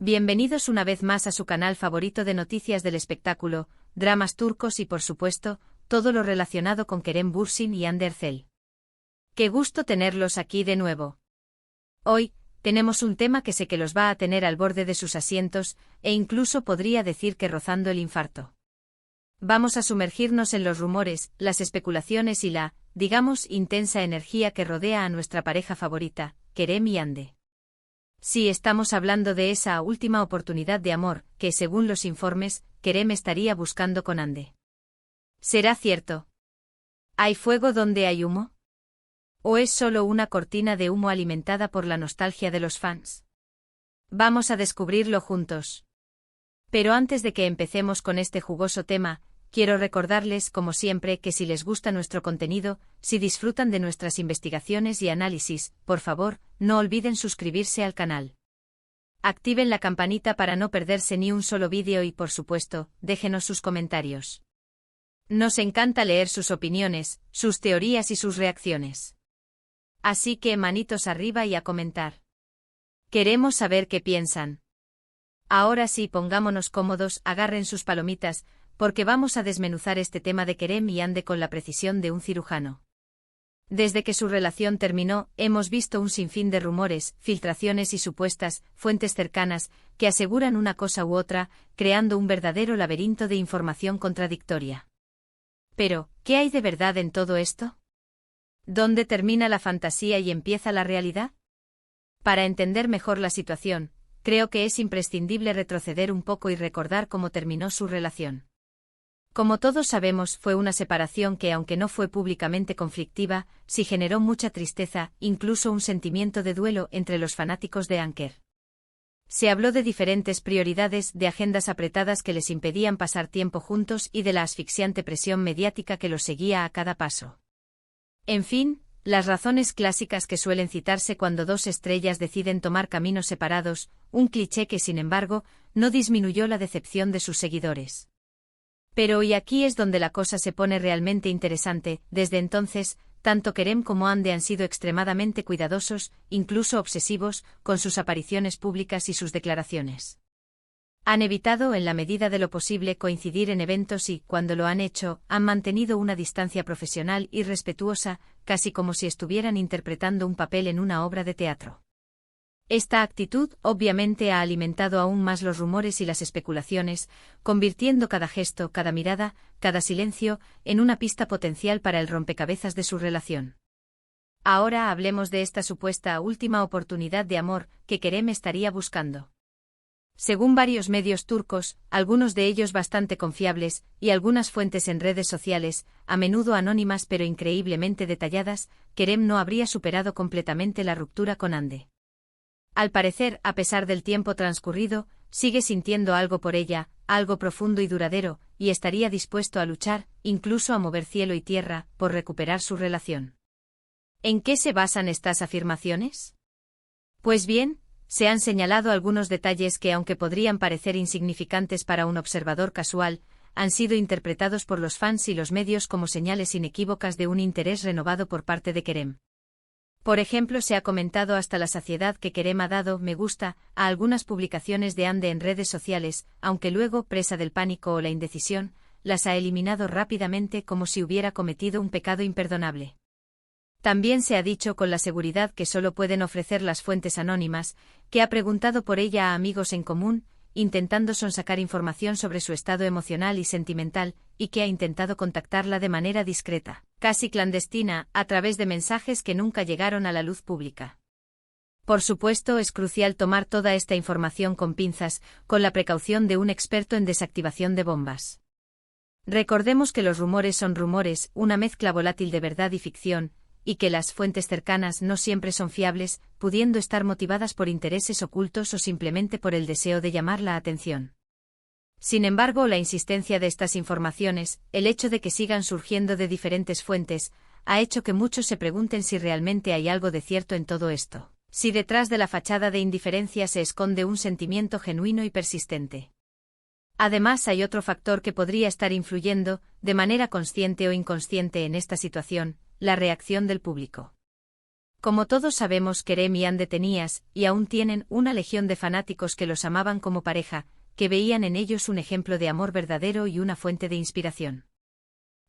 Bienvenidos una vez más a su canal favorito de noticias del espectáculo, dramas turcos y por supuesto, todo lo relacionado con Kerem Bürsin y Hande Erçel. Qué gusto tenerlos aquí de nuevo. Hoy, tenemos un tema que sé que los va a tener al borde de sus asientos, e incluso podría decir que rozando el infarto. Vamos a sumergirnos en los rumores, las especulaciones y la, digamos, intensa energía que rodea a nuestra pareja favorita, Kerem y Hande. Sí, estamos hablando de esa última oportunidad de amor, que según los informes, Kerem estaría buscando con Hande. ¿Será cierto? ¿Hay fuego donde hay humo? ¿O es solo una cortina de humo alimentada por la nostalgia de los fans? Vamos a descubrirlo juntos. Pero antes de que empecemos con este jugoso tema, quiero recordarles, como siempre, que si les gusta nuestro contenido, si disfrutan de nuestras investigaciones y análisis, por favor, no olviden suscribirse al canal. Activen la campanita para no perderse ni un solo vídeo y, por supuesto, déjenos sus comentarios. Nos encanta leer sus opiniones, sus teorías y sus reacciones. Así que manitos arriba y a comentar. Queremos saber qué piensan. Ahora sí, pongámonos cómodos, agarren sus palomitas, porque vamos a desmenuzar este tema de Kerem y Hande con la precisión de un cirujano. Desde que su relación terminó, hemos visto un sinfín de rumores, filtraciones y supuestas fuentes cercanas que aseguran una cosa u otra, creando un verdadero laberinto de información contradictoria. Pero, ¿qué hay de verdad en todo esto? ¿Dónde termina la fantasía y empieza la realidad? Para entender mejor la situación, creo que es imprescindible retroceder un poco y recordar cómo terminó su relación. Como todos sabemos, fue una separación que, aunque no fue públicamente conflictiva, sí generó mucha tristeza, incluso un sentimiento de duelo entre los fanáticos de Anker. Se habló de diferentes prioridades, de agendas apretadas que les impedían pasar tiempo juntos y de la asfixiante presión mediática que los seguía a cada paso. En fin, las razones clásicas que suelen citarse cuando dos estrellas deciden tomar caminos separados, un cliché que, sin embargo, no disminuyó la decepción de sus seguidores. Pero y aquí es donde la cosa se pone realmente interesante. Desde entonces, tanto Kerem como Hande han sido extremadamente cuidadosos, incluso obsesivos, con sus apariciones públicas y sus declaraciones. Han evitado, en la medida de lo posible, coincidir en eventos y, cuando lo han hecho, han mantenido una distancia profesional y respetuosa, casi como si estuvieran interpretando un papel en una obra de teatro. Esta actitud, obviamente, ha alimentado aún más los rumores y las especulaciones, convirtiendo cada gesto, cada mirada, cada silencio, en una pista potencial para el rompecabezas de su relación. Ahora hablemos de esta supuesta última oportunidad de amor que Kerem estaría buscando. Según varios medios turcos, algunos de ellos bastante confiables, y algunas fuentes en redes sociales, a menudo anónimas pero increíblemente detalladas, Kerem no habría superado completamente la ruptura con Hande. Al parecer, a pesar del tiempo transcurrido, sigue sintiendo algo por ella, algo profundo y duradero, y estaría dispuesto a luchar, incluso a mover cielo y tierra, por recuperar su relación. ¿En qué se basan estas afirmaciones? Pues bien, se han señalado algunos detalles que, aunque podrían parecer insignificantes para un observador casual, han sido interpretados por los fans y los medios como señales inequívocas de un interés renovado por parte de Kerem. Por ejemplo, se ha comentado hasta la saciedad que Kerem ha dado me gusta a algunas publicaciones de Hande en redes sociales, aunque luego, presa del pánico o la indecisión, las ha eliminado rápidamente como si hubiera cometido un pecado imperdonable. También se ha dicho con la seguridad que solo pueden ofrecer las fuentes anónimas, que ha preguntado por ella a amigos en común, intentando sonsacar información sobre su estado emocional y sentimental, y que ha intentado contactarla de manera discreta, casi clandestina, a través de mensajes que nunca llegaron a la luz pública. Por supuesto, es crucial tomar toda esta información con pinzas, con la precaución de un experto en desactivación de bombas. Recordemos que los rumores son rumores, una mezcla volátil de verdad y ficción, y que las fuentes cercanas no siempre son fiables, pudiendo estar motivadas por intereses ocultos o simplemente por el deseo de llamar la atención. Sin embargo, la insistencia de estas informaciones, el hecho de que sigan surgiendo de diferentes fuentes, ha hecho que muchos se pregunten si realmente hay algo de cierto en todo esto, si detrás de la fachada de indiferencia se esconde un sentimiento genuino y persistente. Además, hay otro factor que podría estar influyendo, de manera consciente o inconsciente en esta situación, la reacción del público. Como todos sabemos, Kerem y Ande tenías, y aún tienen, una legión de fanáticos que los amaban como pareja, que veían en ellos un ejemplo de amor verdadero y una fuente de inspiración.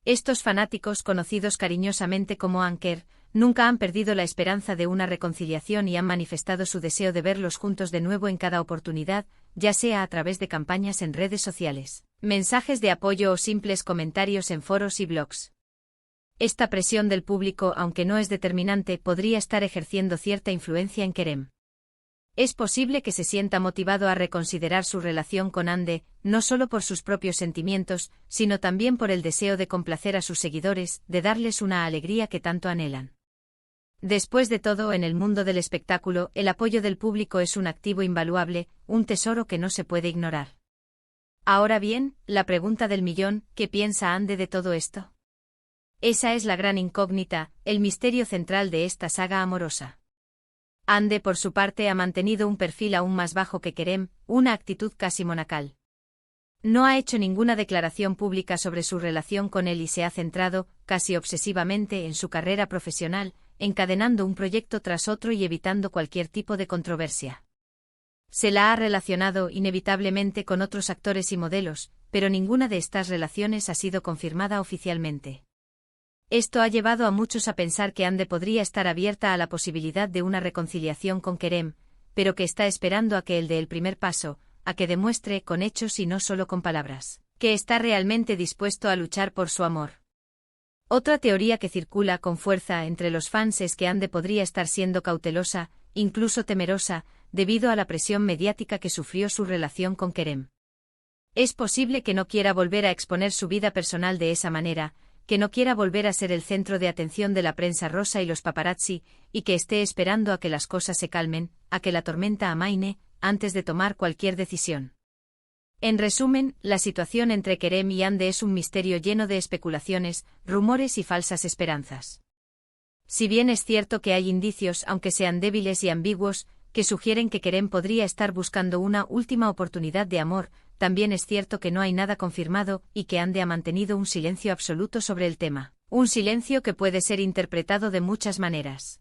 Estos fanáticos, conocidos cariñosamente como Anker, nunca han perdido la esperanza de una reconciliación y han manifestado su deseo de verlos juntos de nuevo en cada oportunidad, ya sea a través de campañas en redes sociales, mensajes de apoyo o simples comentarios en foros y blogs. Esta presión del público, aunque no es determinante, podría estar ejerciendo cierta influencia en Kerem. Es posible que se sienta motivado a reconsiderar su relación con Ande, no solo por sus propios sentimientos, sino también por el deseo de complacer a sus seguidores, de darles una alegría que tanto anhelan. Después de todo, en el mundo del espectáculo, el apoyo del público es un activo invaluable, un tesoro que no se puede ignorar. Ahora bien, la pregunta del millón, ¿qué piensa Ande de todo esto? Esa es la gran incógnita, el misterio central de esta saga amorosa. Ande, por su parte, ha mantenido un perfil aún más bajo que Kerem, una actitud casi monacal. No ha hecho ninguna declaración pública sobre su relación con él y se ha centrado, casi obsesivamente, en su carrera profesional, encadenando un proyecto tras otro y evitando cualquier tipo de controversia. Se la ha relacionado inevitablemente con otros actores y modelos, pero ninguna de estas relaciones ha sido confirmada oficialmente. Esto ha llevado a muchos a pensar que Ande podría estar abierta a la posibilidad de una reconciliación con Kerem, pero que está esperando a que él dé el primer paso, a que demuestre con hechos y no solo con palabras, que está realmente dispuesto a luchar por su amor. Otra teoría que circula con fuerza entre los fans es que Ande podría estar siendo cautelosa, incluso temerosa, debido a la presión mediática que sufrió su relación con Kerem. Es posible que no quiera volver a exponer su vida personal de esa manera, que no quiera volver a ser el centro de atención de la prensa rosa y los paparazzi, y que esté esperando a que las cosas se calmen, a que la tormenta amaine, antes de tomar cualquier decisión. En resumen, la situación entre Kerem y Ande es un misterio lleno de especulaciones, rumores y falsas esperanzas. Si bien es cierto que hay indicios, aunque sean débiles y ambiguos, que sugieren que Kerem podría estar buscando una última oportunidad de amor, también es cierto que no hay nada confirmado y que Ande ha mantenido un silencio absoluto sobre el tema, un silencio que puede ser interpretado de muchas maneras.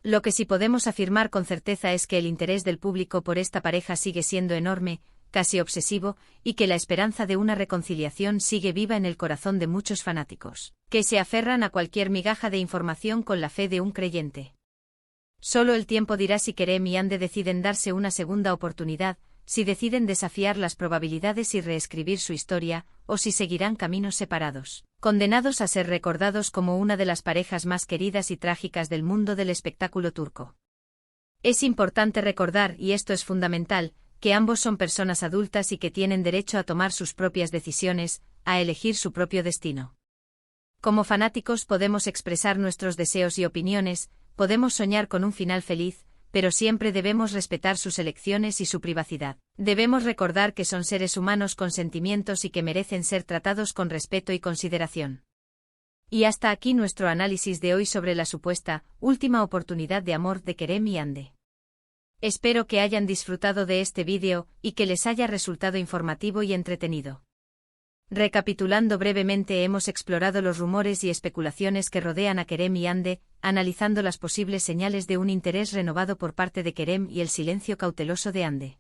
Lo que sí podemos afirmar con certeza es que el interés del público por esta pareja sigue siendo enorme, casi obsesivo, y que la esperanza de una reconciliación sigue viva en el corazón de muchos fanáticos, que se aferran a cualquier migaja de información con la fe de un creyente. Solo el tiempo dirá si Kerem y Ande deciden darse una segunda oportunidad, si deciden desafiar las probabilidades y reescribir su historia, o si seguirán caminos separados, condenados a ser recordados como una de las parejas más queridas y trágicas del mundo del espectáculo turco. Es importante recordar, y esto es fundamental, que ambos son personas adultas y que tienen derecho a tomar sus propias decisiones, a elegir su propio destino. Como fanáticos podemos expresar nuestros deseos y opiniones, podemos soñar con un final feliz, pero siempre debemos respetar sus elecciones y su privacidad. Debemos recordar que son seres humanos con sentimientos y que merecen ser tratados con respeto y consideración. Y hasta aquí nuestro análisis de hoy sobre la supuesta última oportunidad de amor de Kerem y Ande. Espero que hayan disfrutado de este vídeo y que les haya resultado informativo y entretenido. Recapitulando brevemente, hemos explorado los rumores y especulaciones que rodean a Kerem y Ande, analizando las posibles señales de un interés renovado por parte de Kerem y el silencio cauteloso de Ande.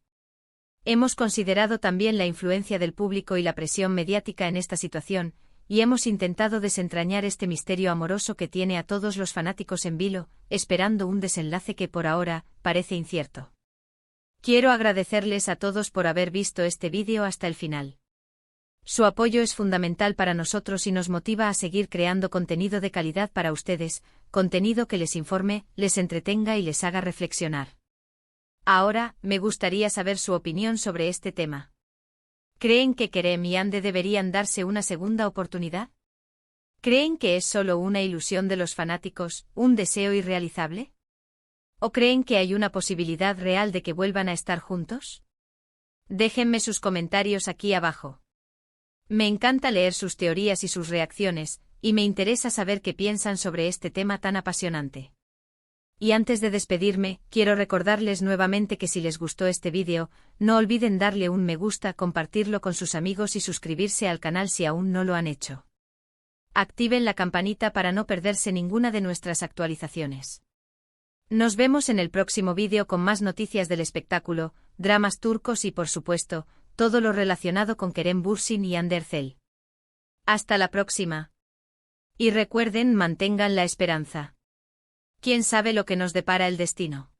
Hemos considerado también la influencia del público y la presión mediática en esta situación, y hemos intentado desentrañar este misterio amoroso que tiene a todos los fanáticos en vilo, esperando un desenlace que por ahora parece incierto. Quiero agradecerles a todos por haber visto este vídeo hasta el final. Su apoyo es fundamental para nosotros y nos motiva a seguir creando contenido de calidad para ustedes, contenido que les informe, les entretenga y les haga reflexionar. Ahora, me gustaría saber su opinión sobre este tema. ¿Creen que Kerem y Ande deberían darse una segunda oportunidad? ¿Creen que es solo una ilusión de los fanáticos, un deseo irrealizable? ¿O creen que hay una posibilidad real de que vuelvan a estar juntos? Déjenme sus comentarios aquí abajo. Me encanta leer sus teorías y sus reacciones, y me interesa saber qué piensan sobre este tema tan apasionante. Y antes de despedirme, quiero recordarles nuevamente que si les gustó este vídeo, no olviden darle un me gusta, compartirlo con sus amigos y suscribirse al canal si aún no lo han hecho. Activen la campanita para no perderse ninguna de nuestras actualizaciones. Nos vemos en el próximo vídeo con más noticias del espectáculo, dramas turcos y por supuesto, todo lo relacionado con Kerem Bürsin y Hande Erçel. Hasta la próxima. Y recuerden, mantengan la esperanza. ¿Quién sabe lo que nos depara el destino?